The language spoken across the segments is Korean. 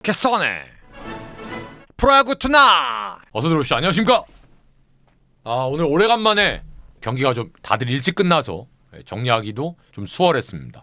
개쏘네 프로야구 투나 어서 들어오시죠. 안녕하십니까. 오늘 오래간만에 경기가 좀 다들 일찍 끝나서 정리하기도 좀 수월했습니다.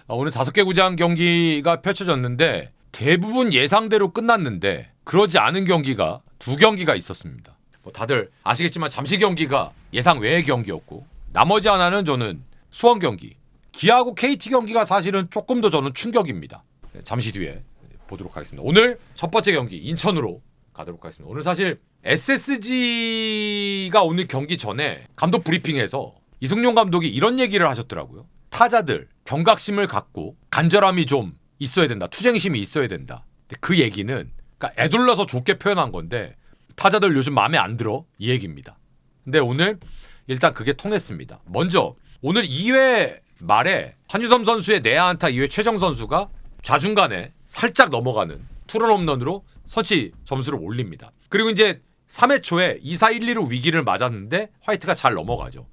오늘 5개 구장 경기가 펼쳐졌는데 대부분 예상대로 끝났는데 그러지 않은 경기가 2경기가 있었습니다. 다들 아시겠지만 잠시 경기가 예상 외의 경기였고 나머지 하나는 저는 수원 경기, 기아하고 KT 경기가 사실은 조금 더 저는 충격입니다. 잠시 뒤에 보도록 하겠습니다. 오늘 첫 번째 경기 인천으로 가도록 하겠습니다. 오늘 사실 SSG가 오늘 경기 전에 감독 브리핑에서 이승용 감독이 이런 얘기를 하셨더라고요. 타자들 경각심을 갖고 간절함이 좀 있어야 된다. 투쟁심이 있어야 된다. 그 얘기는 그러니까 애둘러서 좋게 표현한 건데 타자들 요즘 마음에 안 들어 이 얘기입니다. 근데 오늘 일단 그게 통했습니다. 먼저 오늘 2회 말에 한유섬 선수의 내야 안타 이후에 최정 선수가 좌중간에 살짝 넘어가는 투런 홈런으로 선취 점수를 올립니다. 그리고 이제 3회 초에 2사 1, 2로 위기를 맞았는데 화이트가 잘 넘어가죠.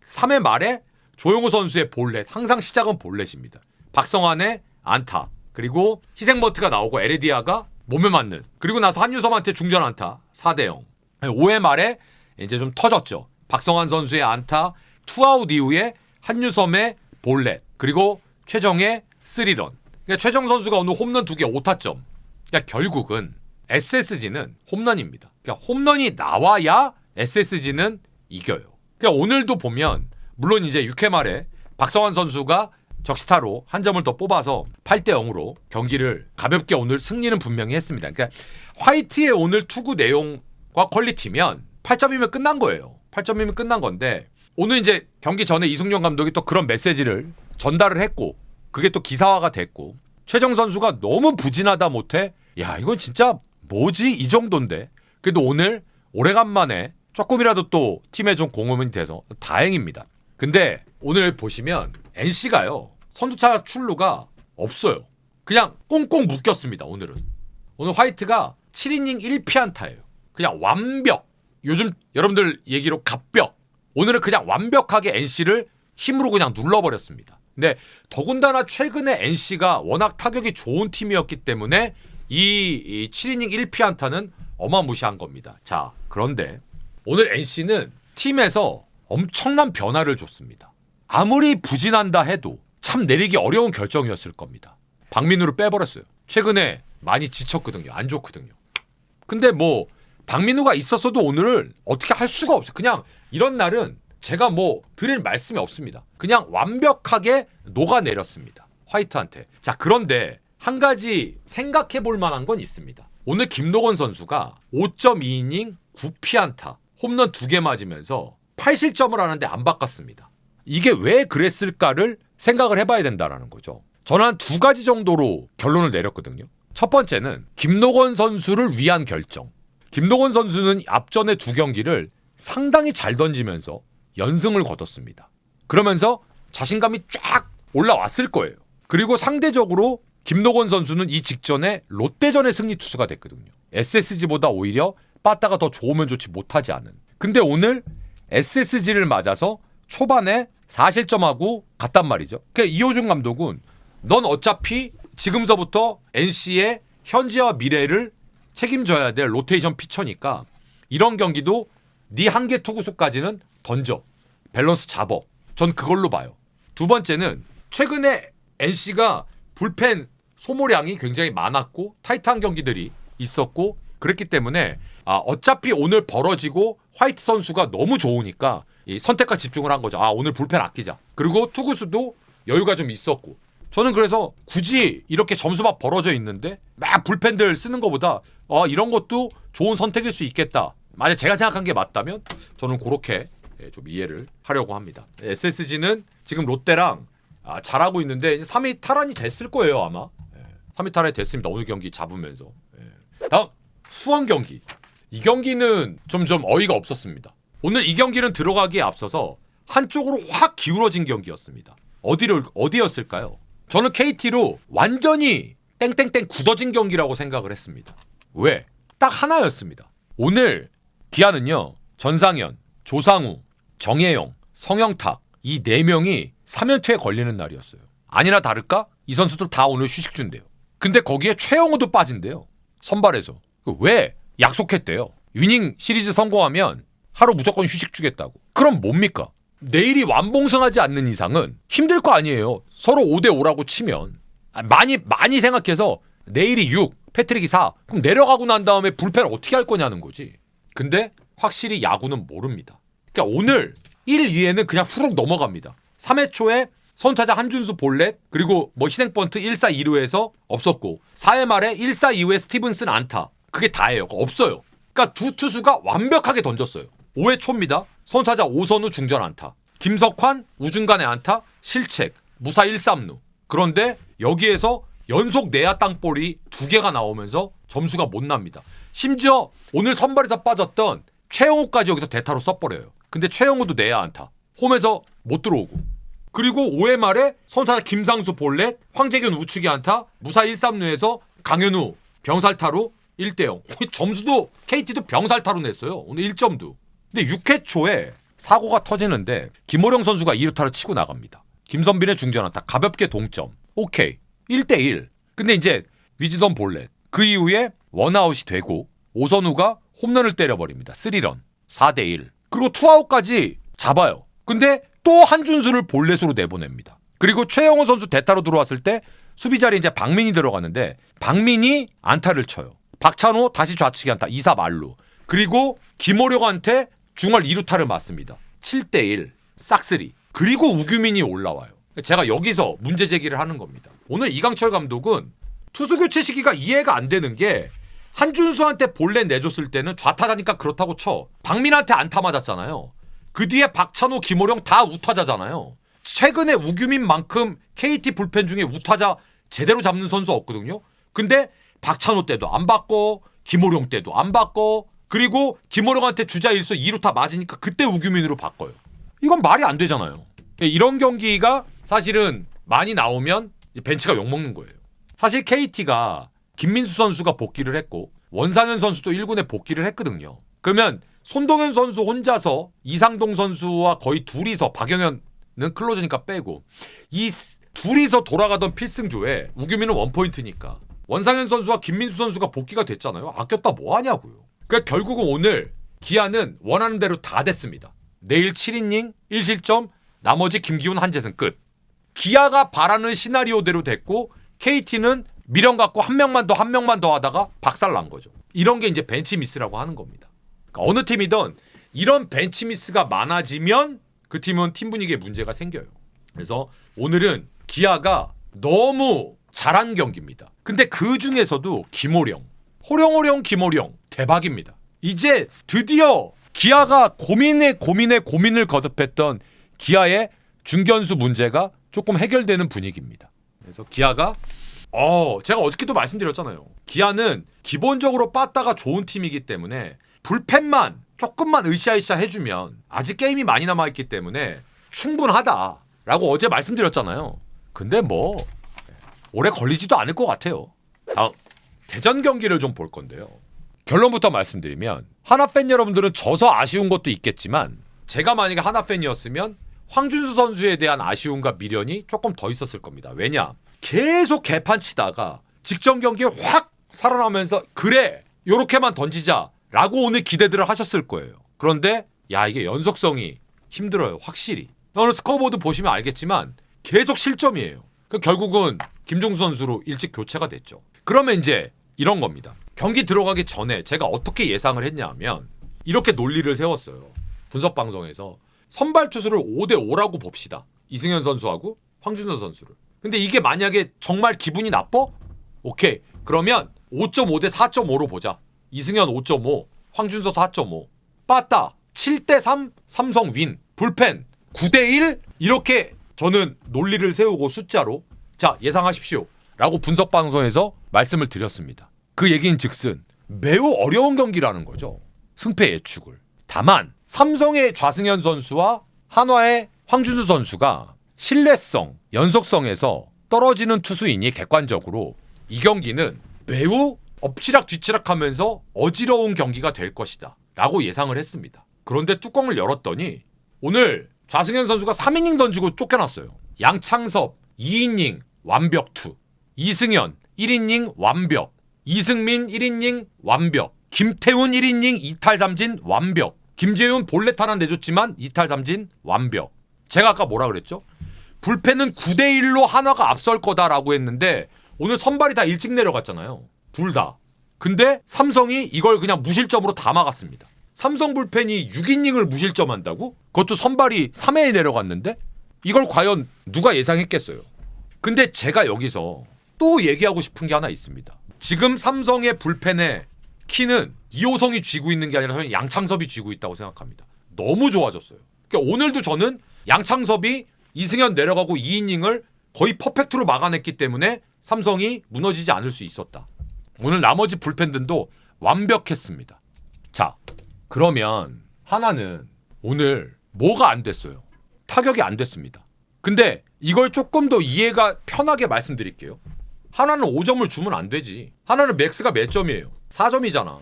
3회 말에 조용호 선수의 볼넷, 항상 시작은 볼넷입니다. 박성환의 안타, 그리고 희생버트가 나오고 에레디아가 몸에 맞는, 그리고 나서 한유섬한테 중전 안타 4대0. 5회 말에 이제 좀 터졌죠. 박성환 선수의 안타, 투아웃 이후에 한유섬의 볼넷, 그리고 최정의 3런. 그러니까 최정 선수가 오늘 홈런 2개 5타점. 그러니까 결국은 SSG는 홈런입니다. 그러니까 홈런이 나와야 SSG는 이겨요. 그러니까 오늘도 보면 물론 이제 6회 말에 박성환 선수가 적시타로 한 점을 더 뽑아서 8대0으로 경기를 가볍게 오늘 승리는 분명히 했습니다. 그러니까 화이트의 오늘 투구 내용과 퀄리티면 8점이면 끝난 거예요. 8점이면 끝난 건데 오늘 이제 경기 전에 이승용 감독이 또 그런 메시지를 전달을 했고 그게 또 기사화가 됐고 최정 선수가 너무 부진하다 못해 야 이건 진짜 뭐지 이 정도인데 그래도 오늘 오래간만에 조금이라도 또 팀에 좀 공헌이 돼서 다행입니다. 근데 오늘 보시면 NC가요 선두차 출루가 없어요. 그냥 꽁꽁 묶였습니다. 오늘은. 오늘 화이트가 7이닝 1피안타예요. 그냥 완벽. 요즘 여러분들 얘기로 갑벽. 오늘은 그냥 완벽하게 NC를 힘으로 그냥 눌러버렸습니다. 근데 더군다나 최근에 NC가 워낙 타격이 좋은 팀이었기 때문에 이 7이닝 1피안타는 어마무시한 겁니다. 자, 그런데 오늘 NC는 팀에서 엄청난 변화를 줬습니다. 아무리 부진한다 해도 참 내리기 어려운 결정이었을 겁니다. 박민우를 빼버렸어요. 최근에 많이 지쳤거든요. 안 좋거든요. 근데 뭐 박민우가 있었어도 오늘을 어떻게 할 수가 없어요. 그냥 이런 날은 제가 뭐 드릴 말씀이 없습니다. 그냥 완벽하게 녹아내렸습니다. 화이트한테. 자, 그런데 한 가지 생각해 볼 만한 건 있습니다. 오늘 김노건 선수가 5.2이닝 9피안타 홈런 2개 맞으면서 8실점을 하는데 안 바꿨습니다. 이게 왜 그랬을까를 생각을 해봐야 된다는 거죠. 저는 한 2가지 정도로 결론을 내렸거든요. 첫 번째는 김노건 선수를 위한 결정. 김노건 선수는 앞전에 2경기를 상당히 잘 던지면서 연승을 거뒀습니다. 그러면서 자신감이 쫙 올라왔을 거예요. 그리고 상대적으로 김노건 선수는 이 직전에 롯데전의 승리 투수가 됐거든요. SSG보다 오히려 빠따가 더 좋으면 좋지 못하지 않은. 근데 오늘 SSG를 맞아서 초반에 4실점하고 갔단 말이죠. 그러니까 이호준 감독은 넌 어차피 지금서부터 NC의 현재와 미래를 책임져야 될 로테이션 피처니까 이런 경기도 네 한계 투구수까지는 던져. 밸런스 잡어. 전 그걸로 봐요. 두 번째는 최근에 NC가 불펜 소모량이 굉장히 많았고 타이트한 경기들이 있었고 그랬기 때문에 어차피 오늘 벌어지고 화이트 선수가 너무 좋으니까 이 선택과 집중을 한 거죠. 오늘 불펜 아끼자. 그리고 투구수도 여유가 좀 있었고 저는 그래서 굳이 이렇게 점수만 벌어져 있는데 막 불펜들 쓰는 것보다 이런 것도 좋은 선택일 수 있겠다. 만약 제가 생각한 게 맞다면 저는 그렇게 좀 이해를 하려고 합니다. SSG는 지금 롯데랑 잘하고 있는데 3위 탈환이 됐을 거예요 아마. 3위 탈환이 됐습니다. 오늘 경기 잡으면서. 다음 수원 경기. 이 경기는 좀 어이가 없었습니다. 오늘 이 경기는 들어가기에 앞서서 한쪽으로 확 기울어진 경기였습니다. 어디였을까요? 저는 KT로 완전히 땡땡땡 굳어진 경기라고 생각을 했습니다. 왜? 딱 하나였습니다. 오늘 기아는요. 전상현, 조상우, 정혜영, 성영탁 이 4명이 3연패에 걸리는 날이었어요. 아니나 다를까? 이 선수들 다 오늘 휴식 준대요. 근데 거기에 최영우도 빠진대요. 선발에서. 왜? 약속했대요. 위닝 시리즈 성공하면 하루 무조건 휴식 주겠다고. 그럼 뭡니까? 내일이 완봉승하지 않는 이상은 힘들 거 아니에요. 서로 5대5라고 치면. 많이 생각해서 내일이 6, 패트릭이 4. 그럼 내려가고 난 다음에 불펜을 어떻게 할 거냐는 거지. 근데 확실히 야구는 모릅니다. 그러니까 오늘 1, 2회는 그냥 후룩 넘어갑니다. 3회 초에 선타자 한준수 볼넷 그리고 뭐 희생번트 1사 2루에서 없었고 4회 말에 1사 2루에 스티븐슨 안타. 그게 다예요. 없어요. 그러니까 두 투수가 완벽하게 던졌어요. 5회 초입니다. 선타자 오선우 중전 안타. 김석환 우중간에 안타 실책 무사 1-3루. 그런데 여기에서 연속 내야 땅볼이 2개가 나오면서 점수가 못 납니다. 심지어 오늘 선발에서 빠졌던 최영우까지 여기서 대타로 써버려요. 근데 최영우도 내야 안타. 홈에서 못 들어오고. 그리고 5회 말에 선타자 김상수 볼넷, 황재균 우측이 안타, 무사 1-3루에서 강현우 병살타로 1대0. 점수도 KT도 병살타로 냈어요. 오늘 1점도. 근데 6회 초에 사고가 터지는데 김호령 선수가 2루타를 치고 나갑니다. 김선빈의 중전 안타 가볍게 동점. 오케이. 1대1. 근데 이제 위즈덤 볼넷. 그 이후에 원아웃이 되고 오선우가 홈런을 때려버립니다. 3런. 4대1. 그리고 투아웃까지 잡아요. 근데 또 한준수를 볼넷으로 내보냅니다. 그리고 최영호 선수 대타로 들어왔을 때 수비 자리에 이제 박민이 들어가는데 박민이 안타를 쳐요. 박찬호 다시 좌측에 안타 2사 말루. 그리고 김호령한테 중얼 2루타를 맞습니다. 7대1 싹쓸이. 그리고 우규민이 올라와요. 제가 여기서 문제 제기를 하는 겁니다. 오늘 이강철 감독은 투수 교체 시기가 이해가 안 되는 게 한준수한테 볼넷 내줬을 때는 좌타자니까 그렇다고 쳐. 박민한테 안타 맞았잖아요. 그 뒤에 박찬호, 김호령 다 우타자잖아요. 최근에 우규민만큼 KT 불펜 중에 우타자 제대로 잡는 선수 없거든요. 근데 박찬호 때도 안 받고 김호령 때도 안 받고 그리고 김호령한테 주자 1수 2루타 맞으니까 그때 우규민으로 바꿔요. 이건 말이 안 되잖아요. 이런 경기가 사실은 많이 나오면 벤치가 욕먹는 거예요. 사실 KT가 김민수 선수가 복귀를 했고 원상현 선수도 1군에 복귀를 했거든요. 그러면 손동현 선수 혼자서 이상동 선수와 거의 둘이서 박영현은 클로즈니까 빼고 이 둘이서 돌아가던 필승조에 우규민은 원포인트니까 원상현 선수와 김민수 선수가 복귀가 됐잖아요. 아꼈다 뭐하냐고요. 그러니까 결국은 오늘 기아는 원하는 대로 다 됐습니다. 내일 7이닝 1실점 나머지 김기훈 한재승 끝. 기아가 바라는 시나리오대로 됐고 KT는 미련 갖고 한 명만 더 하다가 박살난 거죠. 이런 게 이제 벤치 미스라고 하는 겁니다. 그러니까 어느 팀이든 이런 벤치 미스가 많아지면 그 팀은 팀 분위기에 문제가 생겨요. 그래서 오늘은 기아가 너무 잘한 경기입니다. 근데 그 중에서도 김호령, 호령호령 김호령 대박입니다. 이제 드디어 기아가 고민을 거듭했던 기아의 중견수 문제가 조금 해결되는 분위기입니다. 그래서 기아가 제가 어저께도 말씀드렸잖아요. 기아는 기본적으로 빠따가 좋은 팀이기 때문에 불펜만 조금만 으쌰으쌰 해주면 아직 게임이 많이 남아있기 때문에 충분하다라고 어제 말씀드렸잖아요. 근데 뭐 오래 걸리지도 않을 것 같아요. 다음 대전 경기를 좀 볼 건데요. 결론부터 말씀드리면 하나 팬 여러분들은 져서 아쉬운 것도 있겠지만 제가 만약에 하나 팬이었으면 황준수 선수에 대한 아쉬움과 미련이 조금 더 있었을 겁니다. 왜냐? 계속 개판 치다가 직전 경기에 확 살아나면서 그래 요렇게만 던지자라고 오늘 기대들을 하셨을 거예요. 그런데 이게 연속성이 힘들어요. 확실히. 오늘 스코어보드 보시면 알겠지만 계속 실점이에요. 결국은 김종수 선수로 일찍 교체가 됐죠. 그러면 이제 이런 겁니다. 경기 들어가기 전에 제가 어떻게 예상을 했냐면 이렇게 논리를 세웠어요. 분석방송에서 선발 투수를 5대5라고 봅시다. 이승현 선수하고 황준수 선수를. 근데 이게 만약에 정말 기분이 나빠? 오케이. 그러면 5.5대 4.5로 보자. 이승현 5.5, 황준수 4.5. 빠따 7대3 삼성 윈. 불펜 9대1 이렇게 저는 논리를 세우고 숫자로 자 예상하십시오. 라고 분석방송에서 말씀을 드렸습니다. 그 얘기인 즉슨 매우 어려운 경기라는 거죠. 승패 예측을. 다만 삼성의 좌승현 선수와 한화의 황준수 선수가 신뢰성, 연속성에서 떨어지는 투수이니 객관적으로 이 경기는 매우 엎치락 뒤치락하면서 어지러운 경기가 될 것이다 라고 예상을 했습니다. 그런데 뚜껑을 열었더니 오늘 좌승현 선수가 3이닝 던지고 쫓겨났어요. 양창섭 2이닝 완벽투, 이승현 1이닝 완벽. 이승민 1이닝 완벽. 김태훈 1이닝 2탈 3진 완벽. 김재훈 볼넷 하나 내줬지만 2탈 3진 완벽. 제가 아까 뭐라 그랬죠? 불펜은 9대1로 한화가 앞설 거다라고 했는데 오늘 선발이 다 일찍 내려갔잖아요. 둘 다. 근데 삼성이 이걸 그냥 무실점으로 다 막았습니다. 삼성 불펜이 6이닝을 무실점한다고? 그것도 선발이 3회에 내려갔는데? 이걸 과연 누가 예상했겠어요? 근데 제가 여기서 또 얘기하고 싶은 게 하나 있습니다. 지금 삼성의 불펜의 키는 이호성이 쥐고 있는 게 아니라 저는 양창섭이 쥐고 있다고 생각합니다. 너무 좋아졌어요. 그러니까 오늘도 저는 양창섭이 이승현 내려가고 2이닝을 거의 퍼펙트로 막아냈기 때문에 삼성이 무너지지 않을 수 있었다. 오늘 나머지 불펜들도 완벽했습니다. 자, 그러면 하나는 오늘 뭐가 안 됐어요? 타격이 안 됐습니다. 근데 이걸 조금 더 이해가 편하게 말씀드릴게요. 하나는 5점을 주면 안 되지. 하나는 맥스가 몇 점이에요? 4점이잖아.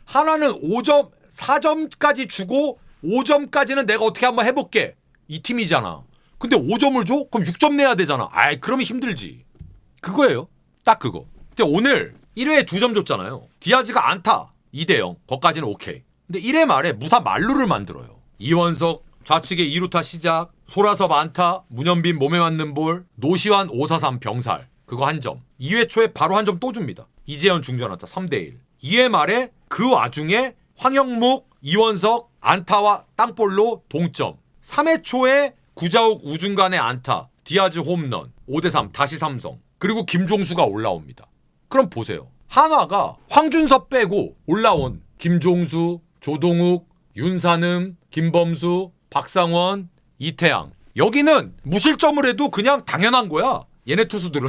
하나는 5점, 4점까지 주고 5점까지는 내가 어떻게 한번 해볼게. 이 팀이잖아. 근데 5점을 줘? 그럼 6점 내야 되잖아. 아이, 그러면 힘들지. 그거예요. 딱 그거. 근데 오늘 1회에 2점 줬잖아요. 디아즈가 안타 2대0. 거기까지는 오케이. 근데 1회 말에 무사 말루를 만들어요. 이원석 좌측에 2루타 시작. 소라섭 안타. 문현빈 몸에 맞는 볼. 노시환 5-4-3 병살. 그거 한 점. 2회 초에 바로 한 점 또 줍니다. 이재현 중전 안타 3대1. 2회 말에 그 와중에 황영묵, 이원석 안타와 땅볼로 동점. 3회 초에 구자욱 우중간의 안타. 디아즈 홈런. 5대3 다시 삼성. 그리고 김종수가 올라옵니다. 그럼 보세요. 한화가 황준섭 빼고 올라온 김종수, 조동욱, 윤산음, 김범수, 박상원, 이태양. 여기는 무실점을 해도 그냥 당연한 거야. 얘네 투수들은.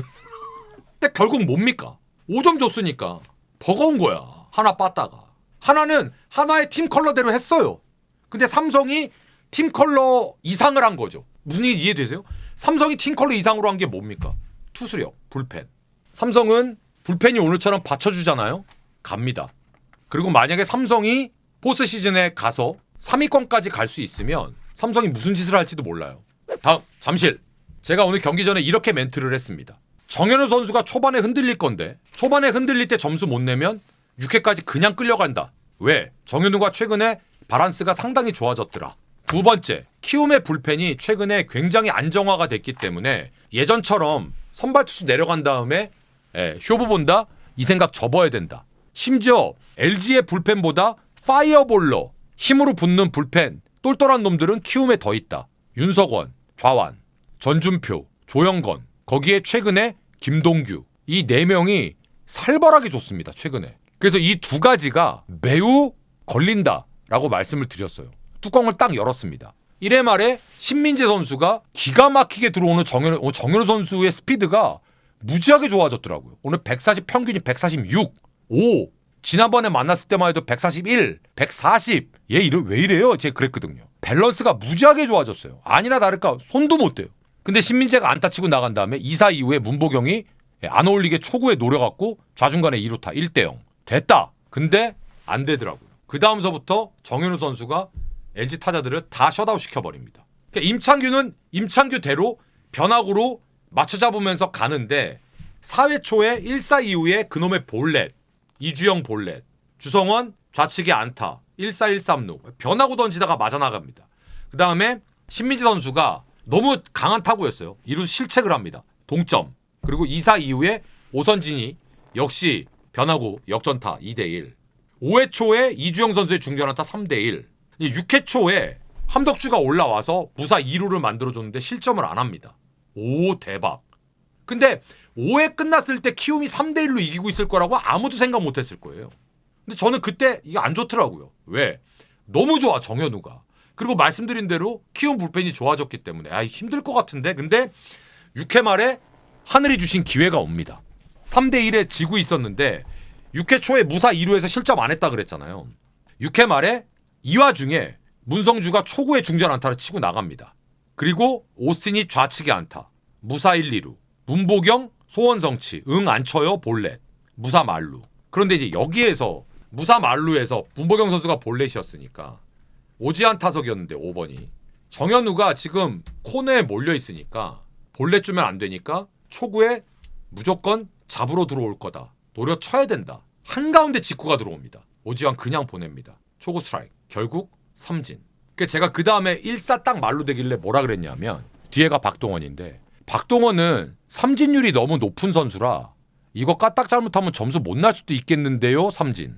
근데 결국 뭡니까? 5점 줬으니까 버거운 거야. 하나 빠따가. 하나는 하나의 팀 컬러대로 했어요. 근데 삼성이 팀 컬러 이상을 한 거죠. 무슨 얘기 이해되세요? 삼성이 팀 컬러 이상으로 한 게 뭡니까? 투수력, 불펜. 삼성은 불펜이 오늘처럼 받쳐주잖아요. 갑니다. 그리고 만약에 삼성이 포스트 시즌에 가서 3위권까지 갈 수 있으면 삼성이 무슨 짓을 할지도 몰라요. 다음 잠실. 제가 오늘 경기 전에 이렇게 멘트를 했습니다. 정현우 선수가 초반에 흔들릴 건데 초반에 흔들릴 때 점수 못 내면 6회까지 그냥 끌려간다. 왜? 정현우가 최근에 바란스가 상당히 좋아졌더라. 두 번째, 키움의 불펜이 최근에 굉장히 안정화가 됐기 때문에 예전처럼 선발 투수 내려간 다음에 쇼부 본다? 이 생각 접어야 된다. 심지어 LG의 불펜보다 파이어볼러, 힘으로 붙는 불펜, 똘똘한 놈들은 키움에 더 있다. 윤석원, 좌완, 전준표, 조영건, 거기에 최근에 김동규. 이 4명이 살벌하게 좋습니다. 최근에. 그래서 이 두 가지가 매우 걸린다라고 말씀을 드렸어요. 뚜껑을 딱 열었습니다. 1회 말에 신민재 선수가 기가 막히게 들어오는 정현우 선수의 스피드가 무지하게 좋아졌더라고요. 오늘 140 평균이 146, 5. 지난번에 만났을 때만 해도 141, 140. 얘 왜 이래요? 제가 그랬거든요. 밸런스가 무지하게 좋아졌어요. 아니나 다를까 손도 못 대요. 근데 신민재가 안타 치고 나간 다음에 2사 이후에 문보경이 안 어울리게 초구에 노려갖고 좌중간에 2루타 1대0. 됐다. 근데 안 되더라고요. 그 다음서부터 정현우 선수가 LG 타자들을 다 셧아웃 시켜버립니다. 그러니까 임창규는 임창규대로 변화구로 맞춰잡으면서 가는데 4회 초에 1사 이후에 그놈의 볼넷, 이주영 볼넷, 주성원 좌측에 안타, 1사 1삼루 변화구 던지다가 맞아나갑니다. 그 다음에 신민재 선수가 너무 강한 타구였어요. 이루 실책을 합니다. 동점. 그리고 2사 이후에 오선진이 역시 변화구 역전타 2대1. 5회 초에 이주영 선수의 중전안타 3대1. 6회 초에 함덕주가 올라와서 무사 2루를 만들어줬는데 실점을 안 합니다. 오, 대박. 근데 5회 끝났을 때 키움이 3대1로 이기고 있을 거라고 아무도 생각 못했을 거예요. 근데 저는 그때 이게 안 좋더라고요. 왜? 너무 좋아, 정현우가. 그리고 말씀드린 대로 키움 불펜이 좋아졌기 때문에 힘들 것 같은데. 근데 6회 말에 하늘이 주신 기회가 옵니다. 3대1에 지고 있었는데 6회 초에 무사 2루에서 실점 안 했다 그랬잖아요. 6회 말에 이 와중에 문성주가 초구에 중전 안타를 치고 나갑니다. 그리고 오스틴이 좌측에 안타, 무사 1, 2루, 문보경, 소원성치, 안 쳐요, 볼넷, 무사 말루. 그런데 이제 여기에서 무사 말루에서 문보경 선수가 볼넷이었으니까 오지환 타석이었는데 5번이 정현우가 지금 코너에 몰려 있으니까 볼넷 주면 안 되니까 초구에 무조건 잡으러 들어올 거다. 노려쳐야 된다. 한가운데 직구가 들어옵니다. 오지환 그냥 보냅니다. 초구 스트라이크. 결국 삼진. 제가 그 다음에 1사 딱 말로 되길래 뭐라 그랬냐면 뒤에가 박동원인데 박동원은 삼진율이 너무 높은 선수라 이거 까딱 잘못하면 점수 못 날 수도 있겠는데요. 삼진.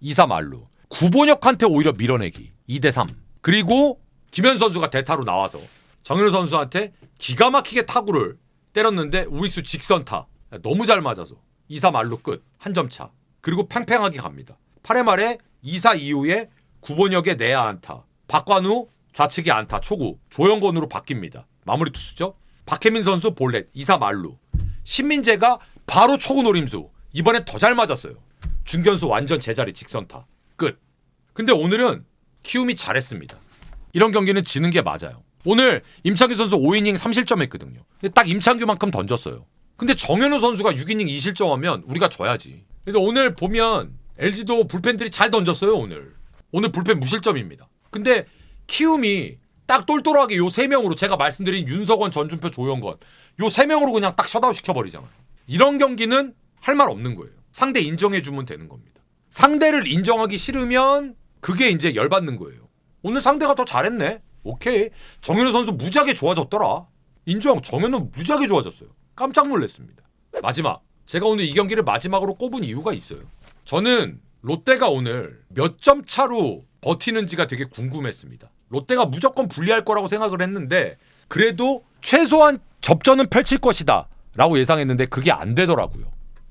2사 말로. 구본혁한테 오히려 밀어내기. 2대3. 그리고 김현 선수가 대타로 나와서 정현우 선수한테 기가 막히게 타구를 때렸는데 우익수 직선타. 너무 잘 맞아서 2사 말로 끝. 한 점 차. 그리고 팽팽하게 갑니다. 8회 말에 2사 이후에 구본혁의 내야 안타. 박관우 좌측이 안타 초구. 조영건으로 바뀝니다. 마무리 투수죠. 박혜민 선수 볼넷. 2사 말루. 신민재가 바로 초구 노림수. 이번엔 더 잘 맞았어요. 중견수 완전 제자리 직선타. 끝. 근데 오늘은 키움이 잘했습니다. 이런 경기는 지는 게 맞아요. 오늘 임창규 선수 5이닝 3실점 했거든요. 딱 임창규만큼 던졌어요. 근데 정현우 선수가 6이닝 2실점하면 우리가 져야지. 그래서 오늘 보면 LG도 불펜들이 잘 던졌어요. 오늘 불펜 무실점입니다. 근데 키움이 딱 똘똘하게 요 3명으로 제가 말씀드린 윤석원, 전준표, 조영건 요 3명으로 그냥 딱 셧아웃 시켜버리잖아요. 이런 경기는 할 말 없는 거예요. 상대 인정해주면 되는 겁니다. 상대를 인정하기 싫으면 그게 이제 열받는 거예요. 오늘 상대가 더 잘했네. 오케이. 정현우 선수 무지하게 좋아졌더라. 인정. 정현우 무지하게 좋아졌어요. 깜짝 놀랐습니다. 마지막. 제가 오늘 이 경기를 마지막으로 꼽은 이유가 있어요. 저는 롯데가 오늘 몇 점 차로 버티는지가 되게 궁금했습니다. 롯데가 무조건 불리할 거라고 생각을 했는데 그래도 최소한 접전은 펼칠 것이다 라고 예상했는데 그게 안 되더라고요.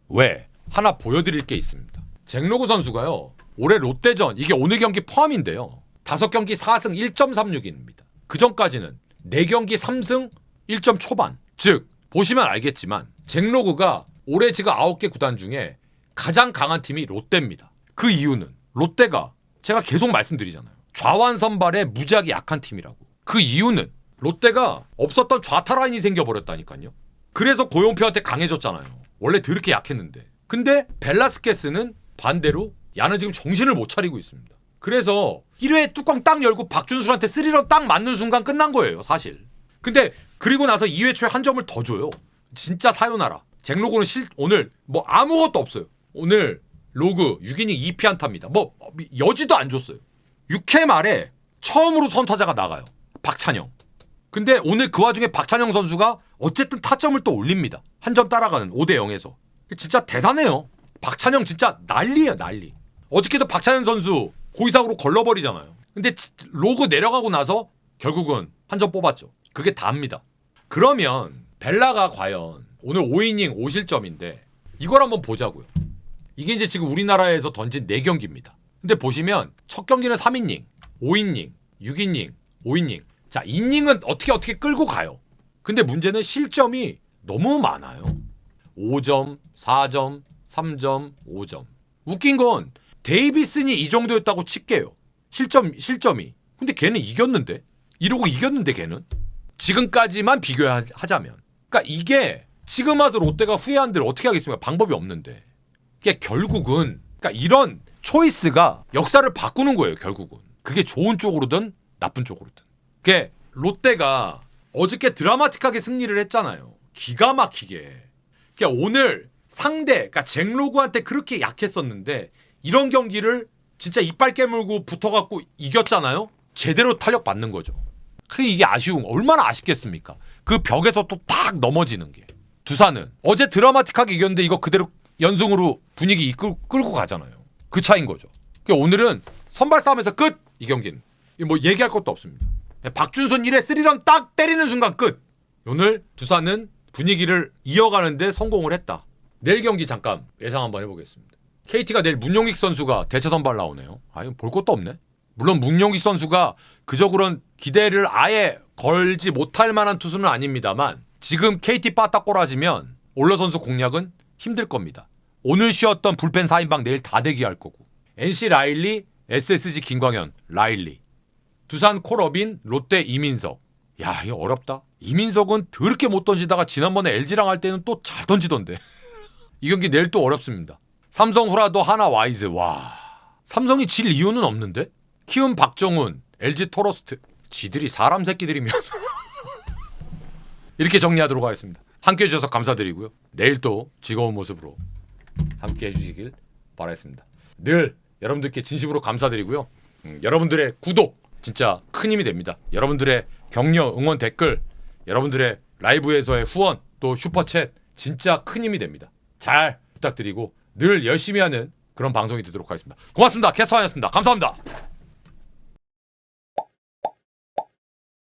왜? 하나 보여드릴 게 있습니다. 잭로그 선수가요. 올해 롯데전 이게 오늘 경기 포함인데요. 5경기 4승 1.36입니다. 그 전까지는 4경기 3승 1점 초반. 즉 보시면 알겠지만 잭로그가 올해 지금 9개 구단 중에 가장 강한 팀이 롯데입니다. 그 이유는 롯데가 제가 계속 말씀드리잖아요. 좌완 선발에 무지하게 약한 팀이라고. 그 이유는 롯데가 없었던 좌타 라인이 생겨버렸다니까요. 그래서 고용표한테 강해졌잖아요. 원래 더럽게 약했는데. 근데 벨라스케스는 반대로 야는 지금 정신을 못 차리고 있습니다. 그래서 1회 뚜껑 딱 열고 박준수한테 3런 딱 맞는 순간 끝난 거예요. 사실. 근데 그리고 나서 2회 초에 한 점을 더 줘요. 진짜 사요나라. 잭로그는 오늘 뭐 아무것도 없어요. 오늘 로그 6이닝 2피안타입니다. 뭐 여지도 안 줬어요. 6회 말에 처음으로 선타자가 나가요. 박찬영. 근데 오늘 그 와중에 박찬영 선수가 어쨌든 타점을 또 올립니다. 한 점 따라가는 5대0에서. 진짜 대단해요. 박찬영 진짜 난리예요. 난리. 어저께도 박찬영 선수 고의사고로 걸러버리잖아요. 근데 로그 내려가고 나서 결국은 한 점 뽑았죠. 그게 다입니다. 그러면 벨라가 과연 오늘 5이닝 5실점인데 이걸 한번 보자고요. 이게 이제 지금 우리나라에서 던진 4경기입니다. 근데 보시면 첫 경기는 3이닝, 5이닝, 6이닝, 5이닝. 자, 이닝은 어떻게 끌고 가요. 근데 문제는 실점이 너무 많아요. 5점, 4점, 3점, 5점. 웃긴 건 데이비슨이 이 정도였다고 칠게요. 실점이. 근데 걔는 이겼는데. 이러고 이겼는데 걔는. 지금까지만 비교하자면. 그러니까 이게 지금 와서 롯데가 후회한 대로 어떻게 하겠습니까? 방법이 없는데. 그게 결국은 그러니까 이런 초이스가 역사를 바꾸는 거예요. 결국은. 그게 좋은 쪽으로든 나쁜 쪽으로든. 그게 롯데가 어저께 드라마틱하게 승리를 했잖아요. 기가 막히게. 그러니까 오늘 상대, 그러니까 잭로그한테 그렇게 약했었는데 이런 경기를 진짜 이빨 깨물고 붙어갖고 이겼잖아요. 제대로 탄력 받는 거죠. 그게 이게 아쉬운 거. 얼마나 아쉽겠습니까? 그 벽에서 또 딱 넘어지는 게. 두산은 어제 드라마틱하게 이겼는데 이거 그대로 연승으로 분위기 끌고 가잖아요. 그 차이인 거죠. 그러니까 오늘은 선발 싸움에서 끝! 이 경기는. 뭐 얘기할 것도 없습니다. 박준선 1회 3런 딱 때리는 순간 끝! 오늘 두산은 분위기를 이어가는데 성공을 했다. 내일 경기 잠깐 예상 한번 해보겠습니다. KT가 내일 문용익 선수가 대체 선발 나오네요. 볼 것도 없네. 물론 문용익 선수가 그저 그런 기대를 아예 걸지 못할 만한 투수는 아닙니다만 지금 KT 빠딱 꼬라지면 올러 선수 공략은 힘들 겁니다. 오늘 쉬었던 불펜 4인방 내일 다 대기할 거고. NC 라일리, SSG 김광현, 라일리. 두산 콜어빈, 롯데 이민석. 야, 이거 어렵다. 이민석은 더럽게 못 던지다가 지난번에 LG랑 할 때는 또 잘 던지던데. 이 경기 내일 또 어렵습니다. 삼성 후라도 하나 와이즈. 와, 삼성이 질 이유는 없는데? 키움 박정훈, LG 토러스트. 지들이 사람 새끼들이면 이렇게 정리하도록 하겠습니다. 함께해 주셔서 감사드리고요. 내일 또 즐거운 모습으로 함께 해주시길 바라겠습니다. 늘 여러분들께 진심으로 감사드리고요. 여러분들의 구독 진짜 큰 힘이 됩니다. 여러분들의 격려, 응원, 댓글, 여러분들의 라이브에서의 후원, 또 슈퍼챗 진짜 큰 힘이 됩니다. 잘 부탁드리고 늘 열심히 하는 그런 방송이 되도록 하겠습니다. 고맙습니다. 캐스터였습니다. 감사합니다.